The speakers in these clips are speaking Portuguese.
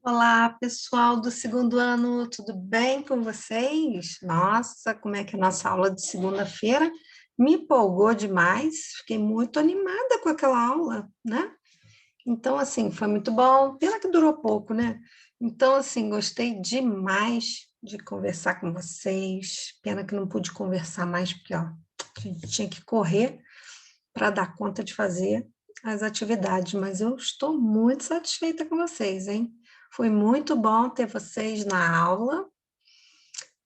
Olá, pessoal do segundo ano, tudo bem com vocês? Nossa, como é que a nossa aula de segunda-feira me empolgou demais, fiquei muito animada com aquela aula, né? Então, assim, foi muito bom, pena que durou pouco, né? Então, assim, gostei demais de conversar com vocês, pena que não pude conversar mais, porque, ó, a gente tinha que correr para dar conta de fazer as atividades, mas eu estou muito satisfeita com vocês, hein? Foi muito bom ter vocês na aula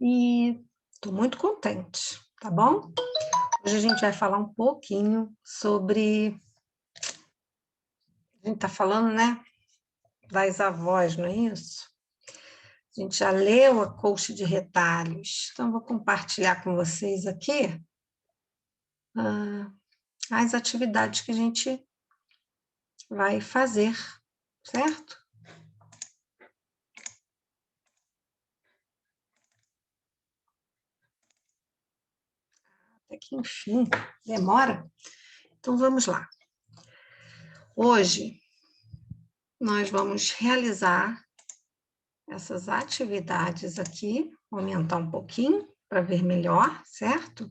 e estou muito contente, tá bom? Hoje a gente vai falar um pouquinho sobre. A gente está falando, né, das avós, não é isso? A gente já leu a colcha de retalhos, então vou compartilhar com vocês aqui as atividades que a gente vai fazer, certo? Até que enfim, demora. Então vamos lá. Hoje nós vamos realizar essas atividades aqui, vou aumentar um pouquinho para ver melhor, certo?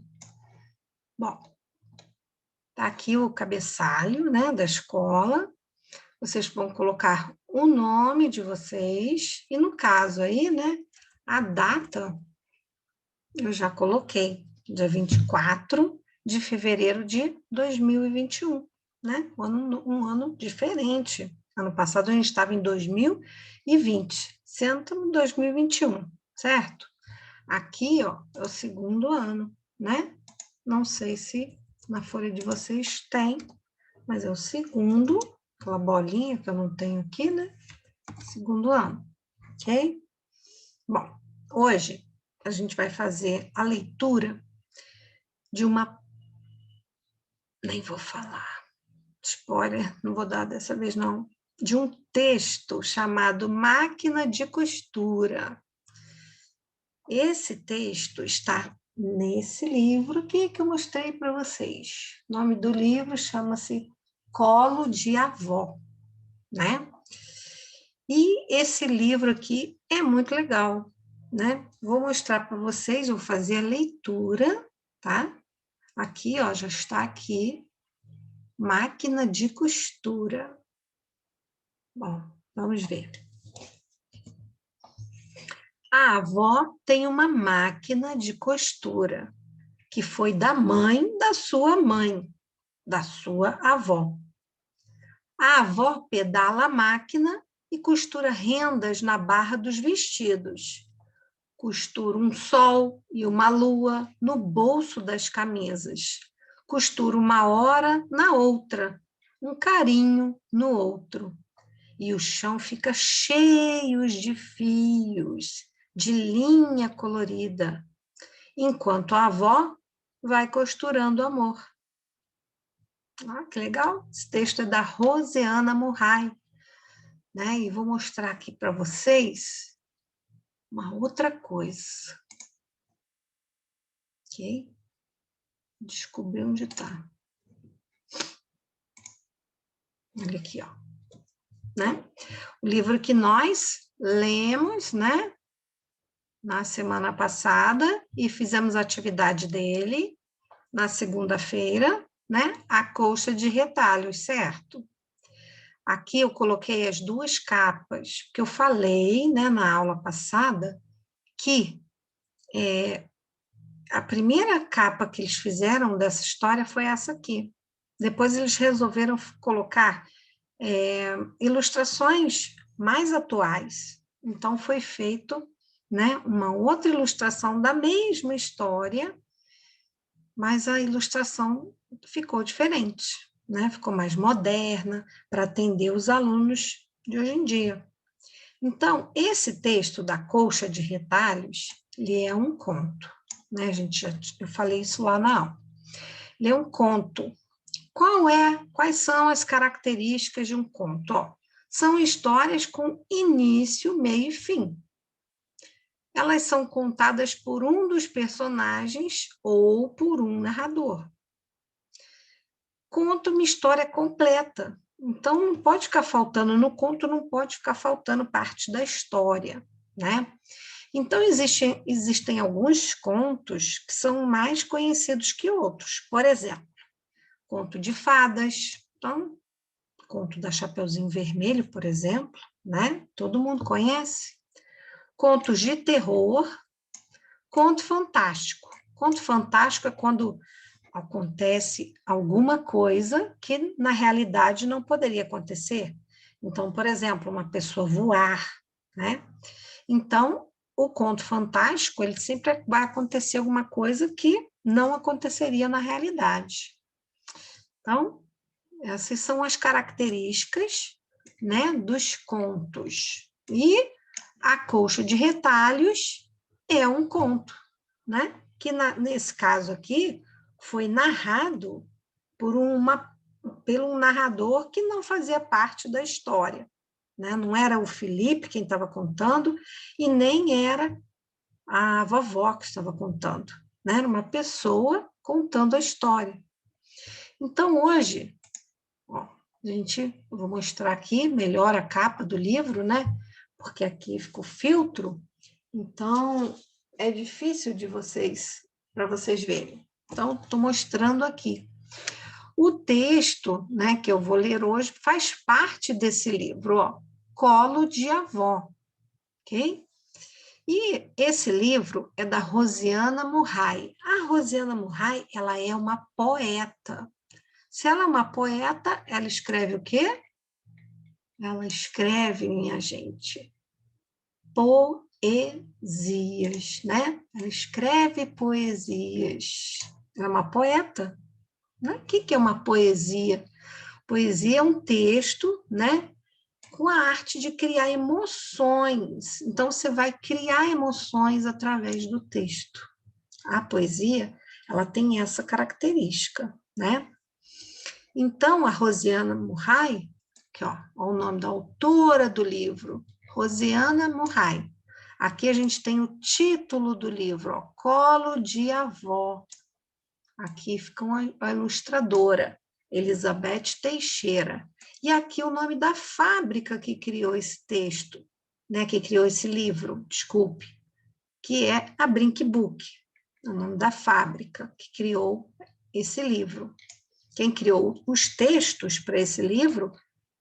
Bom, tá aqui o cabeçalho, né, da escola. Vocês vão colocar o nome de vocês e no caso aí, né, a data eu já coloquei, dia 24 de fevereiro de 2021, né? Um ano diferente. Ano passado a gente estava em 2020, sendo 2021, certo? Aqui, ó, é o segundo ano, né? Não sei se na folha de vocês tem, mas é o segundo, aquela bolinha que eu não tenho aqui, né? Segundo ano, ok? Bom, hoje a gente vai fazer a leitura de uma. Nem vou falar, spoiler, não vou dar dessa vez, não. De um texto chamado Máquina de Costura. Esse texto está nesse livro aqui que eu mostrei para vocês. O nome do livro chama-se Colo de Avó, né? E esse livro aqui é muito legal, né? Vou mostrar para vocês, vou fazer a leitura, tá? Aqui, ó, já está aqui, máquina de costura. Bom, vamos ver. A avó tem uma máquina de costura, que foi da mãe, da sua avó. A avó pedala a máquina e costura rendas na barra dos vestidos. Costura um sol e uma lua no bolso das camisas. Costura uma hora na outra, um carinho no outro. E o chão fica cheio de fios, de linha colorida, enquanto a avó vai costurando amor. Ah, que legal! Esse texto é da Rosiana Murray, né? E vou mostrar aqui para vocês uma outra coisa. Ok? Descobri onde está. Olha aqui, ó. Né? O livro que nós lemos, né? Na semana passada e fizemos a atividade dele na segunda-feira, né? A colcha de retalhos, certo? Aqui eu coloquei as duas capas, porque eu falei, né, na aula passada, que a primeira capa que eles fizeram dessa história foi essa aqui. Depois eles resolveram colocar ilustrações mais atuais. Então foi feito, né, uma outra ilustração da mesma história, mas a ilustração ficou diferente, né? Ficou mais moderna para atender os alunos de hoje em dia. Então, esse texto da colcha de retalhos, ele é um conto, né, gente? Eu falei isso lá na aula. Ele é um conto. Quais são as características de um conto? Ó, são histórias com início, meio e fim. Elas são contadas por um dos personagens ou por um narrador. Conta uma história completa, Então, não pode ficar faltando, no conto não pode ficar faltando parte da história, né? Então, existem alguns contos que são mais conhecidos que outros. Por exemplo, conto de fadas. Então, conto da Chapeuzinho Vermelho, por exemplo, né? Todo mundo conhece. Contos de terror, conto fantástico. Conto fantástico é quando acontece alguma coisa que na realidade não poderia acontecer. Então, por exemplo, uma pessoa voar, né? Então, o conto fantástico, ele sempre vai acontecer alguma coisa que não aconteceria na realidade. Então, essas são as características, né, dos contos. E a colcha de retalhos é um conto, né? Que nesse caso aqui foi narrado pelo um narrador que não fazia parte da história, né? Não era o Felipe quem estava contando e nem era a vovó que estava contando, né? Era uma pessoa contando a história. Então, hoje, ó, eu vou mostrar aqui melhor a capa do livro, né? Porque aqui ficou filtro, então é difícil para vocês verem. Então, estou mostrando aqui. O texto, né, que eu vou ler hoje faz parte desse livro, ó, Colo de Avó, ok? E esse livro é da Rosiana Murray. A Rosiana Murray, ela é uma poeta. Se ela é uma poeta, ela escreve o quê? Ela escreve, minha gente, poesias, né? Ela escreve poesias. Ela é uma poeta, né? O que é uma poesia? Poesia é um texto, né? Com a arte de criar emoções. Então, você vai criar emoções através do texto. A poesia, ela tem essa característica, né? Então, a Rosiana Murray, que ó o nome da autora do livro, Rosiana Murray. Aqui a gente tem o título do livro, ó, Colo de Avó. Aqui fica a ilustradora, Elizabeth Teixeira. E aqui o nome da fábrica que criou esse texto, né, que criou esse livro, desculpe, que é a Brink Book, o nome da fábrica que criou esse livro. Quem criou os textos para esse livro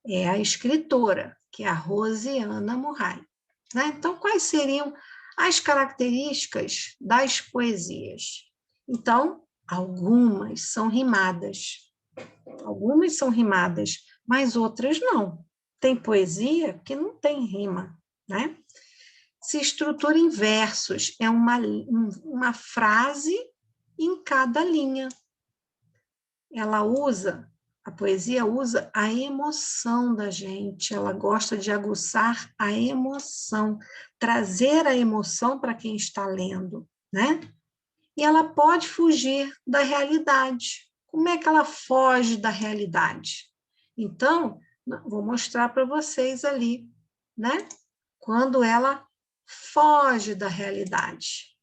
é a escritora, que é a Rosiana Murray. Né? Então, quais seriam as características das poesias? Então, algumas são rimadas, mas outras não. Tem poesia que não tem rima, né? Se estrutura em versos, é uma frase em cada linha. A poesia usa a emoção da gente, ela gosta de aguçar a emoção, trazer a emoção para quem está lendo, né? E ela pode fugir da realidade. Como é que ela foge da realidade? Então, vou mostrar para vocês ali, né? Quando ela foge da realidade.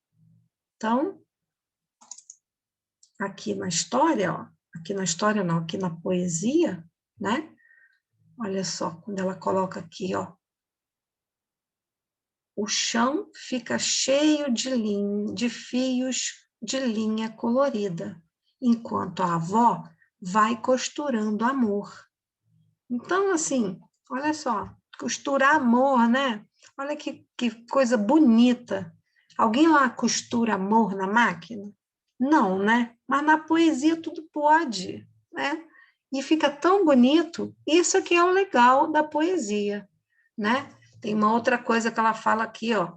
Então, aqui na história, ó, aqui na história não, aqui na poesia, né? Olha só, quando ela coloca aqui, ó, o chão fica cheio de fios de linha colorida, enquanto a avó vai costurando amor. Então, assim, olha só, costurar amor, né? Olha que coisa bonita. Alguém lá costura amor na máquina? Não, né? Mas na poesia tudo pode, né? E fica tão bonito. Isso aqui é o legal da poesia, né? Tem uma outra coisa que ela fala aqui, ó.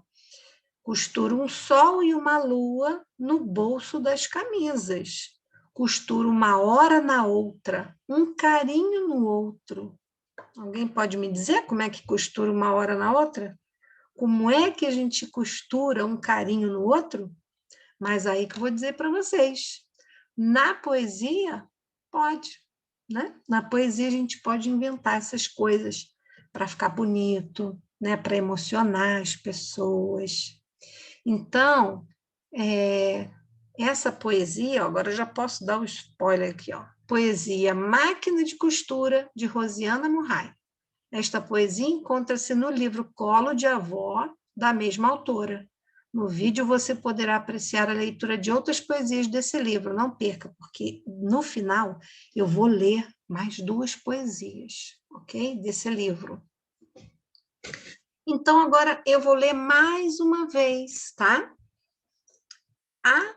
Costura um sol e uma lua no bolso das camisas. Costura uma hora na outra, um carinho no outro. Alguém pode me dizer como é que costura uma hora na outra? Como é que a gente costura um carinho no outro? Mas aí que eu vou dizer para vocês. Na poesia, pode, né? Na poesia a gente pode inventar essas coisas para ficar bonito, né? Para emocionar as pessoas. Então, essa poesia, ó, agora eu já posso dar o spoiler aqui, ó. Poesia Máquina de Costura, de Rosiana Murray. Esta poesia encontra-se no livro Colo de Avó, da mesma autora. No vídeo você poderá apreciar a leitura de outras poesias desse livro. Não perca, porque no final eu vou ler mais 2 poesias, ok? Desse livro. Então, agora eu vou ler mais uma vez, tá? A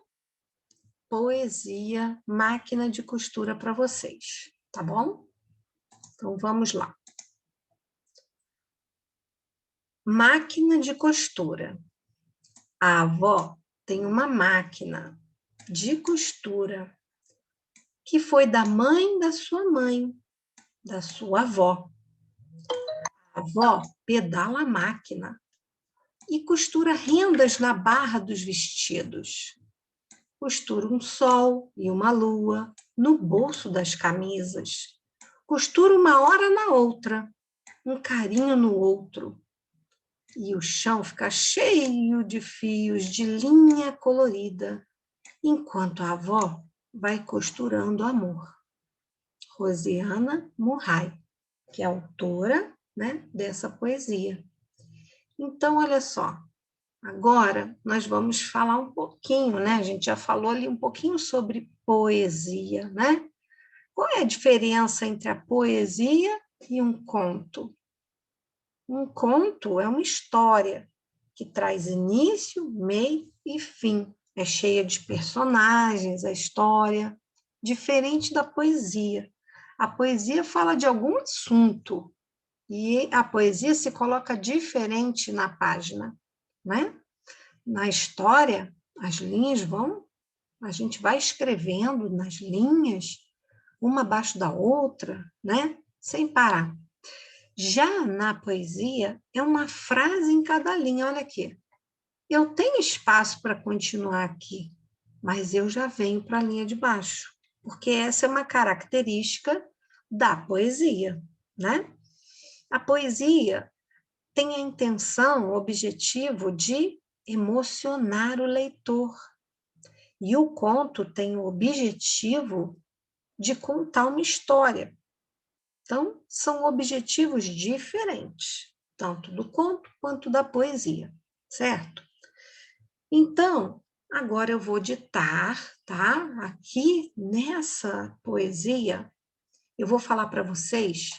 poesia Máquina de Costura para vocês, tá bom? Então, vamos lá. Máquina de costura. A avó tem uma máquina de costura que foi da mãe da sua avó. A avó pedala a máquina e costura rendas na barra dos vestidos. Costura um sol e uma lua no bolso das camisas. Costura uma hora na outra, um carinho no outro. E o chão fica cheio de fios de linha colorida, enquanto a avó vai costurando amor. Rosiana Murray, que é autora, né, dessa poesia. Então, olha só, agora nós vamos falar um pouquinho, né? A gente já falou ali um pouquinho sobre poesia, né? Qual é a diferença entre a poesia e um conto? Um conto é uma história que traz início, meio e fim. É cheia de personagens, a história, diferente da poesia. A poesia fala de algum assunto e a poesia se coloca diferente na página, né? Na história, as linhas a gente vai escrevendo nas linhas, uma abaixo da outra, né? Sem parar. Já na poesia, é uma frase em cada linha. Olha aqui. Eu tenho espaço para continuar aqui, mas eu já venho para a linha de baixo, porque essa é uma característica da poesia, né? A poesia tem a intenção, o objetivo de emocionar o leitor. E o conto tem o objetivo de contar uma história. Então, são objetivos diferentes, tanto do conto quanto da poesia, certo? Então, agora eu vou ditar, tá? Aqui nessa poesia, eu vou falar para vocês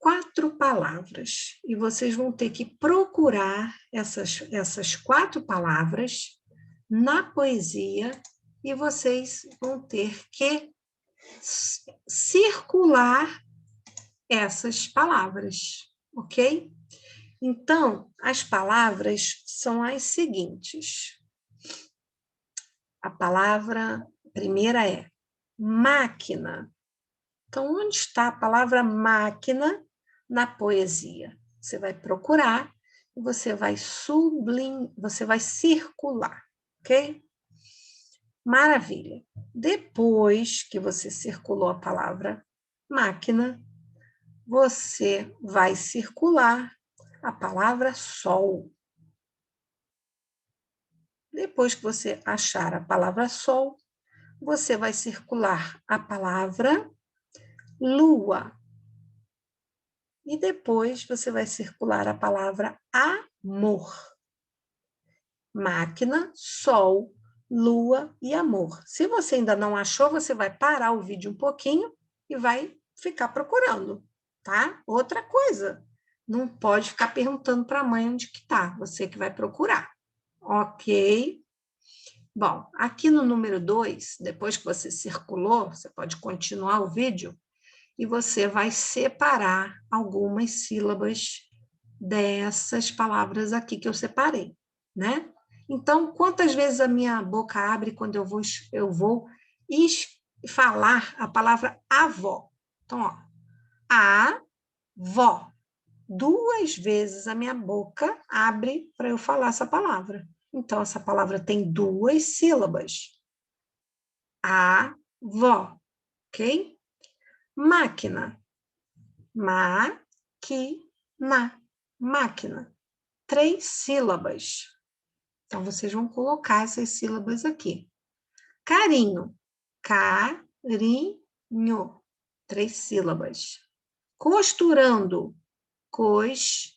4 palavras e vocês vão ter que procurar essas 4 palavras na poesia e vocês vão ter que circular essas palavras, ok? Então, as palavras são as seguintes. A palavra primeira é máquina. Então, onde está a palavra máquina na poesia? Você vai procurar e você vai você vai circular, ok? Maravilha. Depois que você circulou a palavra máquina, você vai circular a palavra sol. Depois que você achar a palavra sol, você vai circular a palavra lua. E depois você vai circular a palavra amor. Máquina, sol, lua e amor. Se você ainda não achou, você vai parar o vídeo um pouquinho e vai ficar procurando, tá? Outra coisa, não pode ficar perguntando para a mãe onde que está, você que vai procurar, ok? Bom, aqui no número 2, depois que você circulou, você pode continuar o vídeo e você vai separar algumas sílabas dessas palavras aqui que eu separei, né? Então, quantas vezes a minha boca abre quando eu vou falar a palavra avó? Então, ó, avó. 2 vezes a minha boca abre para eu falar essa palavra. Então, essa palavra tem 2 sílabas. Avó, ok? Máquina. Máquina. Máquina. 3 sílabas. Então, vocês vão colocar essas sílabas aqui. Carinho. Carinho. 3 sílabas. Costurando. Costurando.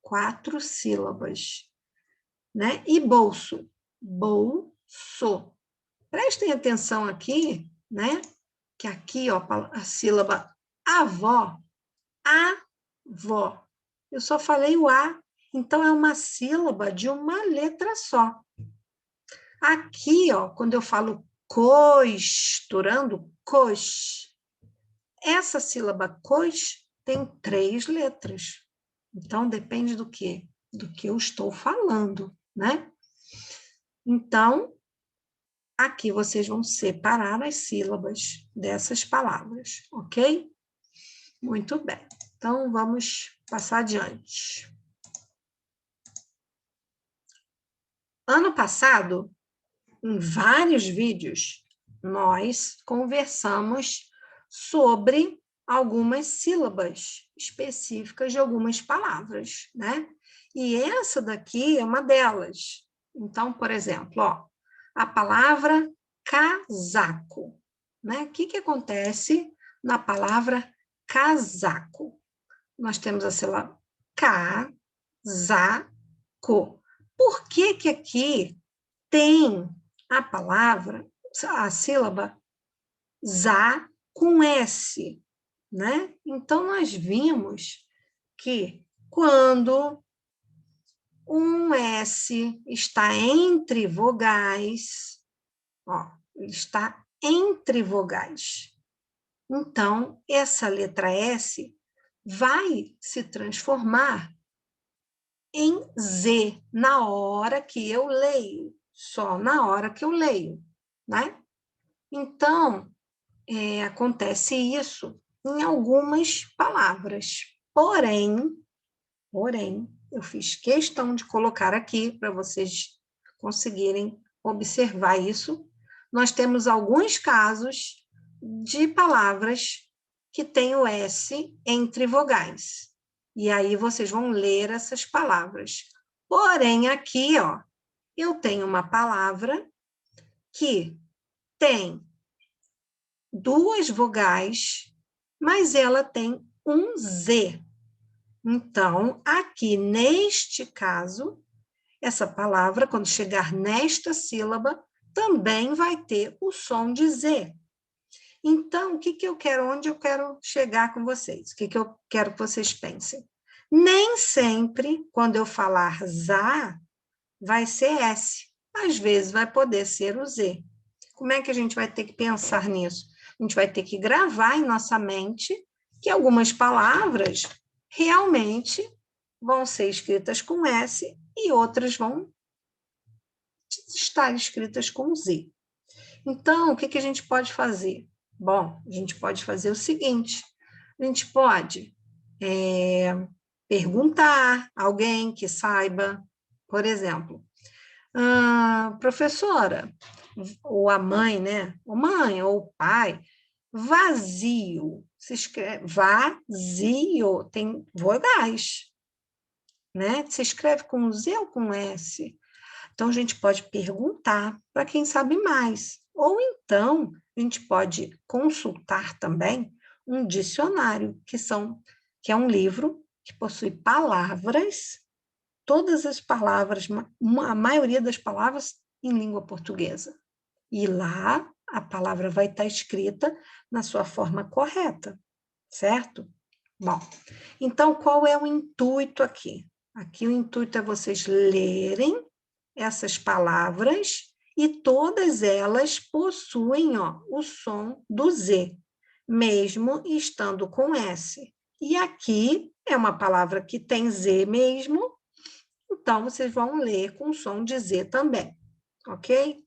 4 sílabas. Né? E bolso. Bolso. Prestem atenção aqui, né? Que aqui, ó, a sílaba avó, avó. Eu só falei o A, então é uma sílaba de uma letra só. Aqui, ó, quando eu falo costurando, cos, essa sílaba cos tem 3 letras. Então, depende do quê? Do que eu estou falando, né? Então, aqui vocês vão separar as sílabas dessas palavras, ok? Muito bem. Então, vamos passar adiante. Ano passado, em vários vídeos, nós conversamos sobre algumas sílabas específicas de algumas palavras, né? E essa daqui é uma delas. Então, por exemplo, ó, a palavra casaco, né? O que acontece na palavra casaco? Nós temos a sílaba casaco. Por que aqui tem a palavra, a sílaba za com S, né? Então, nós vimos que quando um S está entre vogais, ó, ele está entre vogais. Então, essa letra S vai se transformar em Z na hora que eu leio, só na hora que eu leio, né? Então, acontece isso em algumas palavras. Porém, eu fiz questão de colocar aqui para vocês conseguirem observar isso. Nós temos alguns casos de palavras que têm o S entre vogais. E aí vocês vão ler essas palavras. Porém, aqui, ó, eu tenho uma palavra que tem 2 vogais, mas ela tem um Z. Então, aqui neste caso, essa palavra, quando chegar nesta sílaba, também vai ter o som de Z. Então, o que eu quero, onde eu quero chegar com vocês? O que eu quero que vocês pensem? Nem sempre, quando eu falar za, vai ser S. Às vezes vai poder ser o Z. Como é que a gente vai ter que pensar nisso? A gente vai ter que gravar em nossa mente que algumas palavras realmente vão ser escritas com S e outras vão estar escritas com Z. Então, o que a gente pode fazer? Bom, a gente pode fazer o seguinte, a gente pode perguntar a alguém que saiba, por exemplo, professora, ou a mãe, né? Ou mãe, ou o pai, vazio, se escreve vazio, tem vogais, né? Se escreve com Z ou com S? Então, a gente pode perguntar para quem sabe mais. Ou então, a gente pode consultar também um dicionário, que é um livro que possui palavras, todas as palavras, a maioria das palavras em língua portuguesa. E lá a palavra vai estar escrita na sua forma correta, certo? Bom, então qual é o intuito aqui? Aqui o intuito é vocês lerem essas palavras e todas elas possuem, ó, o som do Z, mesmo estando com S. E aqui é uma palavra que tem Z mesmo, então vocês vão ler com som de Z também, ok?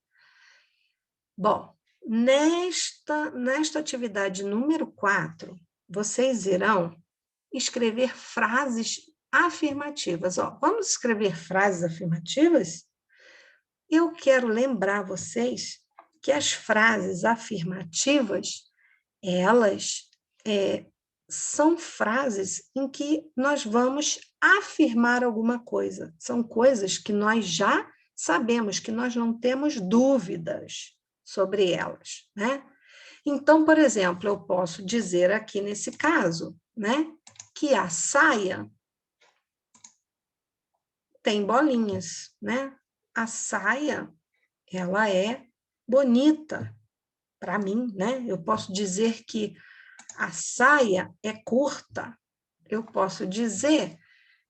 Bom, nesta atividade número 4, vocês irão escrever frases afirmativas. Ó, vamos escrever frases afirmativas? Eu quero lembrar vocês que as frases afirmativas, elas são frases em que nós vamos afirmar alguma coisa. São coisas que nós já sabemos, que nós não temos dúvidas sobre elas, né? Então, por exemplo, eu posso dizer aqui nesse caso, né, que a saia tem bolinhas, né? A saia, ela é bonita para mim, né? Eu posso dizer que a saia é curta. Eu posso dizer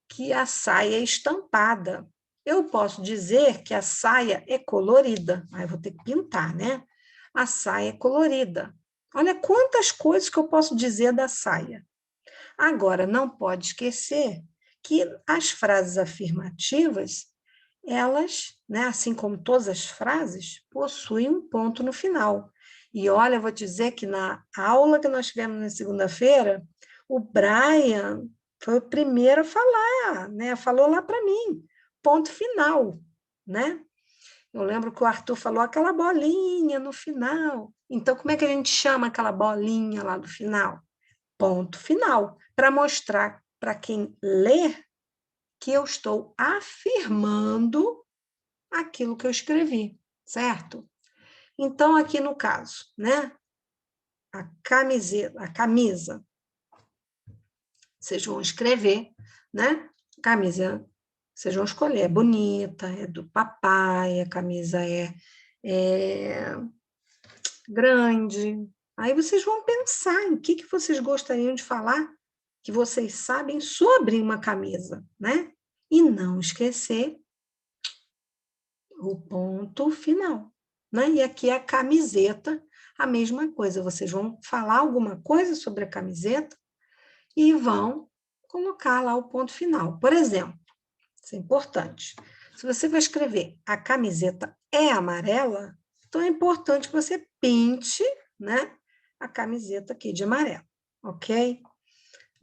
que a saia é estampada. Eu posso dizer que a saia é colorida. Aí eu vou ter que pintar, né? A saia é colorida. Olha quantas coisas que eu posso dizer da saia. Agora, não pode esquecer que as frases afirmativas, elas, né, assim como todas as frases, possuem um ponto no final. E olha, eu vou dizer que na aula que nós tivemos na segunda-feira, o Brian foi o primeiro a falar, né? Falou lá para mim, ponto final, né? Eu lembro que o Arthur falou aquela bolinha no final. Então, como é que a gente chama aquela bolinha lá do final? Ponto final, para mostrar para quem lê que eu estou afirmando aquilo que eu escrevi, certo? Então, aqui no caso, né? A camisa, vocês vão escrever, né? Camisa, vocês vão escolher, é bonita, é do papai, a camisa é grande. Aí vocês vão pensar em que vocês gostariam de falar que vocês sabem sobre uma camisa, né? E não esquecer o ponto final, né? E aqui a camiseta, a mesma coisa. Vocês vão falar alguma coisa sobre a camiseta e vão colocar lá o ponto final. Por exemplo, isso é importante. Se você vai escrever a camiseta é amarela, então é importante que você pinte, né, a camiseta aqui de amarelo, ok?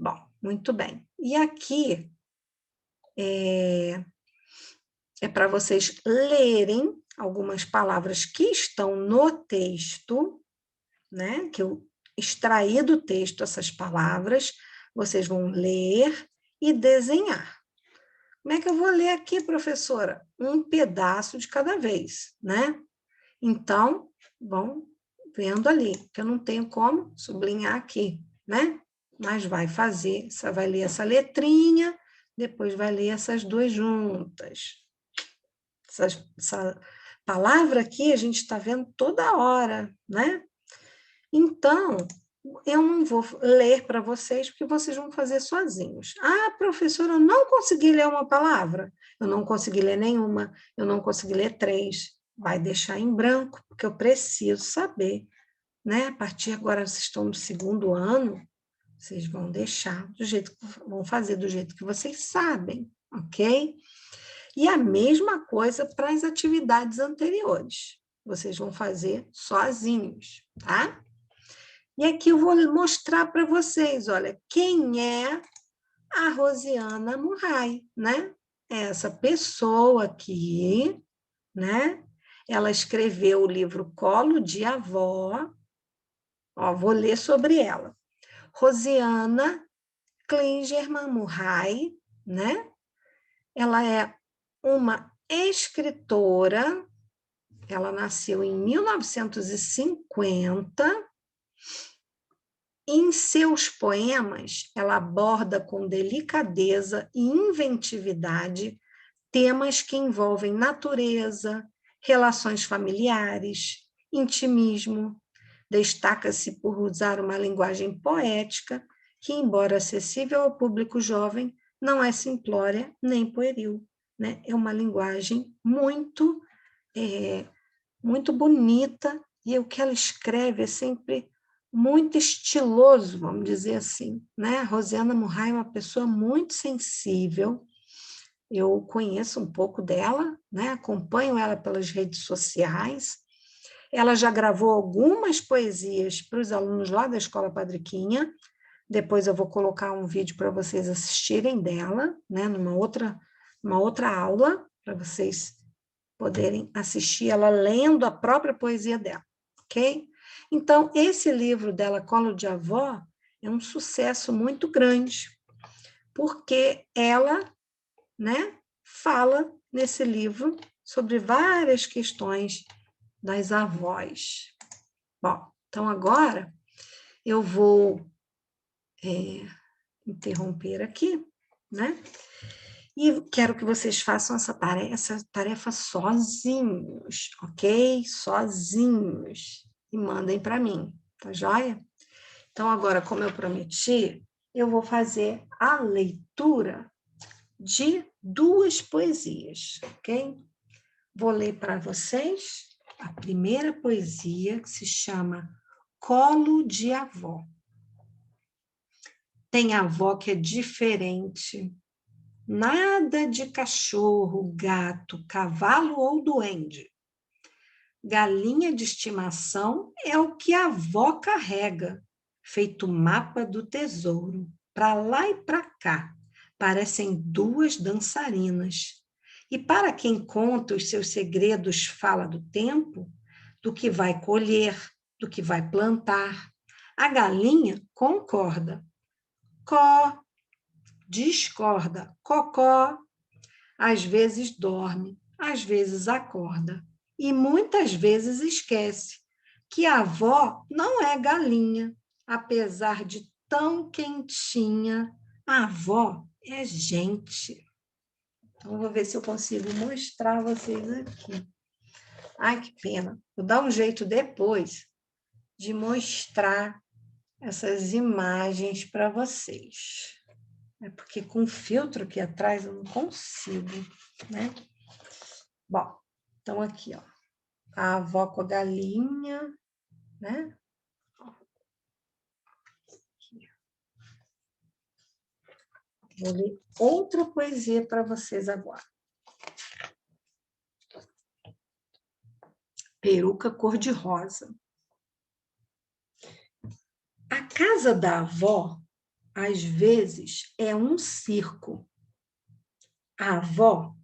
Bom, muito bem. E aqui é para vocês lerem algumas palavras que estão no texto, né? Que eu extraí do texto essas palavras, vocês vão ler e desenhar. Como é que eu vou ler aqui, professora? Um pedaço de cada vez, né? Então, vão vendo ali, que eu não tenho como sublinhar aqui, né? Mas vai fazer, você vai ler essa letrinha, depois vai ler essas duas juntas. Essa palavra aqui a gente está vendo toda hora, né? Então, eu não vou ler para vocês, porque vocês vão fazer sozinhos. Ah, professora, eu não consegui ler uma palavra. Eu não consegui ler nenhuma, eu não consegui ler 3. Vai deixar em branco, porque eu preciso saber, né? A partir agora, vocês estão no 2º ano, vocês vão deixar do jeito que vão fazer do jeito que vocês sabem, ok? E a mesma coisa para as atividades anteriores. Vocês vão fazer sozinhos, tá? E aqui eu vou mostrar para vocês, olha, quem é a Rosiana Murray, né? Essa pessoa aqui, né? Ela escreveu o livro Colo de Avó. Ó, vou ler sobre ela. Rosiana Klingerman Murray, né? Ela é uma escritora, ela nasceu em 1950. Em seus poemas, ela aborda com delicadeza e inventividade temas que envolvem natureza, relações familiares, intimismo. Destaca-se por usar uma linguagem poética que, embora acessível ao público jovem, não é simplória nem pueril, né? É uma linguagem muito bonita, e o que ela escreve é sempre muito estiloso, vamos dizer assim, né? A Rosiana Murray é uma pessoa muito sensível. Eu conheço um pouco dela, né? Acompanho ela pelas redes sociais. Ela já gravou algumas poesias para os alunos lá da Escola Padre Quinha. Depois eu vou colocar um vídeo para vocês assistirem dela, né? Numa outra aula, para vocês poderem assistir ela lendo a própria poesia dela, ok? Então, esse livro dela, Colo de Avó, é um sucesso muito grande, porque ela, né, fala nesse livro sobre várias questões das avós. Bom, então agora eu vou interromper aqui, né? E quero que vocês façam essa tarefa sozinhos, ok? Sozinhos. E mandem para mim, tá joia? Então, agora, como eu prometi, eu vou fazer a leitura de 2 poesias, ok? Vou ler para vocês a primeira poesia, que se chama Colo de Avó. Tem avó que é diferente, nada de cachorro, gato, cavalo ou duende. Galinha de estimação é o que a avó carrega, feito mapa do tesouro, para lá e para cá. Parecem 2 dançarinas. E para quem conta os seus segredos fala do tempo, do que vai colher, do que vai plantar. A galinha concorda. Có, discorda. Cocó, às vezes dorme, às vezes acorda. E muitas vezes esquece que a avó não é galinha, apesar de tão quentinha, a avó é gente. Então, vou ver se eu consigo mostrar a vocês aqui. Ai, que pena. Vou dar um jeito depois de mostrar essas imagens para vocês. É porque com o filtro aqui atrás eu não consigo, né? Bom, então aqui, ó. A avó com a galinha, né? Vou ler outra poesia para vocês agora. Peruca cor-de-rosa. A casa da avó, às vezes, é um circo. A avó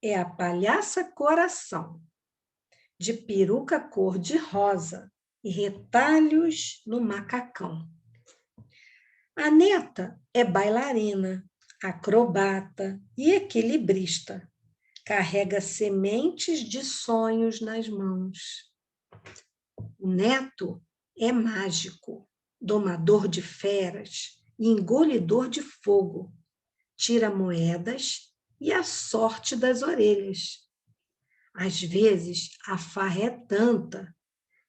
é a palhaça coração, de peruca cor-de-rosa e retalhos no macacão. A neta é bailarina, acrobata e equilibrista. Carrega sementes de sonhos nas mãos. O neto é mágico, domador de feras e engolidor de fogo. Tira moedas e a sorte das orelhas. Às vezes, a farra é tanta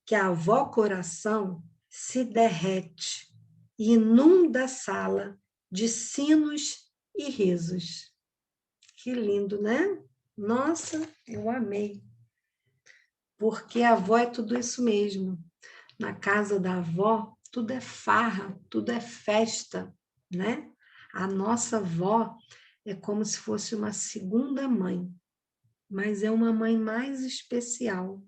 que a avó coração se derrete e inunda a sala de sinos e risos. Que lindo, né? Nossa, eu amei. Porque a avó é tudo isso mesmo. Na casa da avó, tudo é farra, tudo é festa, né? A nossa avó é como se fosse uma segunda mãe, mas é uma mãe mais especial,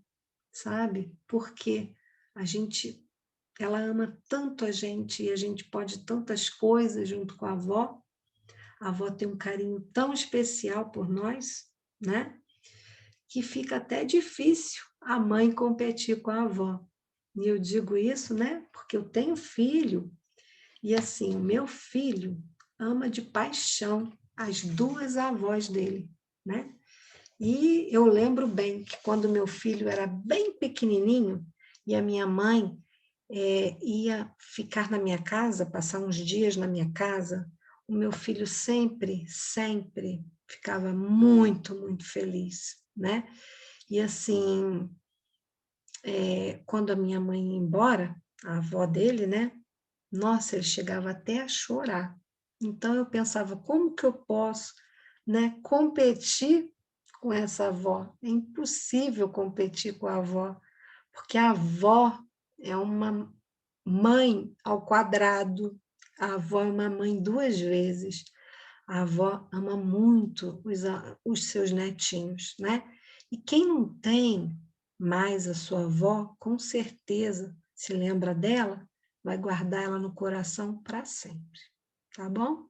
sabe? Porque ela ama tanto a gente e a gente pode tantas coisas junto com a avó. A avó tem um carinho tão especial por nós, né? Que fica até difícil a mãe competir com a avó. E eu digo isso, né? Porque eu tenho filho e assim, o meu filho ama de paixão as 2 avós dele, né? E eu lembro bem que quando meu filho era bem pequenininho e a minha mãe ia ficar na minha casa, passar uns dias na minha casa, o meu filho sempre, sempre ficava muito, muito feliz, né? E assim, quando a minha mãe ia embora, a avó dele, né? Nossa, ele chegava até a chorar. Então eu pensava, como que eu posso, né, competir com essa avó? É impossível competir com a avó, porque a avó é uma mãe ao quadrado. A avó é uma mãe 2 vezes. A avó ama muito os seus netinhos, né? E quem não tem mais a sua avó, com certeza se lembra dela, vai guardar ela no coração para sempre, tá bom?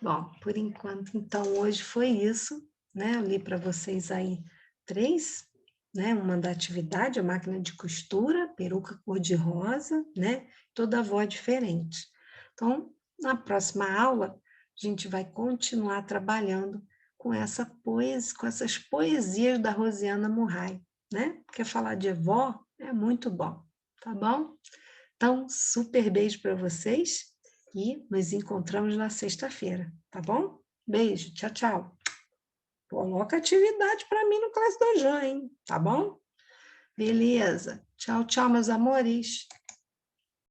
Bom, por enquanto, então, hoje foi isso, né? Eu li para vocês aí 3, né? Uma da atividade, a máquina de costura, peruca cor-de-rosa, né? Toda avó diferente. Então, na próxima aula, a gente vai continuar trabalhando com com essas poesias da Rosiana Murray, né? Porque falar de vó é muito bom, tá bom? Então, super beijo para vocês e nos encontramos na sexta-feira, tá bom? Beijo, tchau, tchau. Coloca atividade para mim no Classe Dojo, hein? Tá bom? Beleza. Tchau, tchau, meus amores.